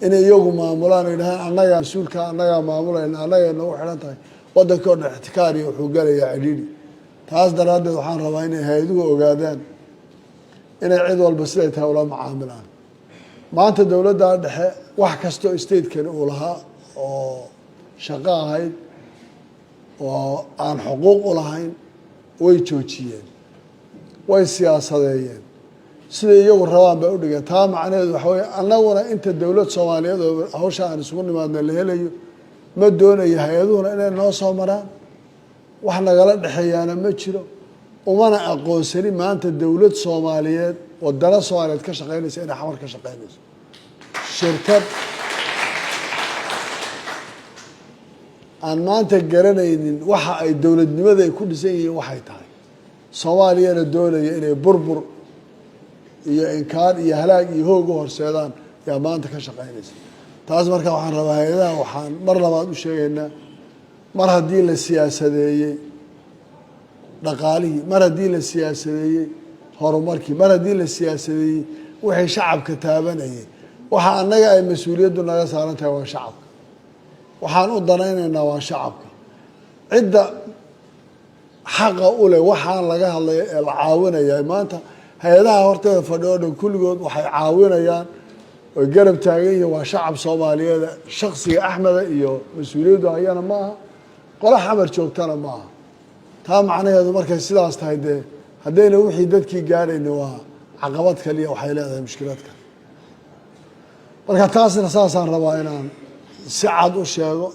إن يوم معاملان إنها أنا مسؤول كأنا معاملة إن أنا نروح حلتها ودكتور احتكاري وحقولي يا عديدي تاس دراد وحان ربعين هيدو وقادان إن عيد والبسيط هؤلاء معاملان ما أنت الدولة ده وحكستو استيد كان أولها أو شقاء هاي وعن حقوق لهين ويتوجيين ويسياسيين sida iyagu rabaan bay u dhigeen taa macnaheedu waxa weeye annaguna inta dawlad Soomaaliyeed oo hawsha aan isugu nimaadna la helayo ma doonayo hay'aduhuna inay noo soo maraan wax nagala dhaxeeyana ma jiro umana aqoonsani maanta dawlad Soomaaliyeed wadana Soomaaliyeed ka shaqeynaysa inay xamar ka shaqeynayso shirkad aan maanta garanaynin waxa ay dawladnimada ay ku dhisan yihiin waxay tahay Soomaaliyana doonaya inay burbur iyo inkaar iyo halaag iyo hoog u horseedaan yaa maanta ka shaqeynaysa taas marka waxaan rabaa hay'adaha waxaan mar labaad u sheegaynaa mar haddii la siyaasadeeyay dhaqaalihii mar haddii la siyaasadeeyay horumarkii mar haddii la siyaasadeeyay wixii shacabka taabanayay waxa annaga ay mas'uuliyaddu naga saaran tahay waa shacabka waxaan u danaynaynaa waa shacabka cidda xaqa u leh waxaan laga hadlay ee la caawinayaa maanta hay'adaha horteeda fadhiyo dhan kulligood waxay caawinayaan oo garab taagan yihiin waa shacab Soomaaliyeed shakhsiga Axmed iyo mas'uuliyaddu ayana ma aha qola xamar joogtana ma aha taa macnaheedu markay sidaas tahay haddayna wixii dadkii gaarayna waa caqabad kaliya waxay leedahay mushkiladka marka taasina saasaan rabaa inaan si cad u sheego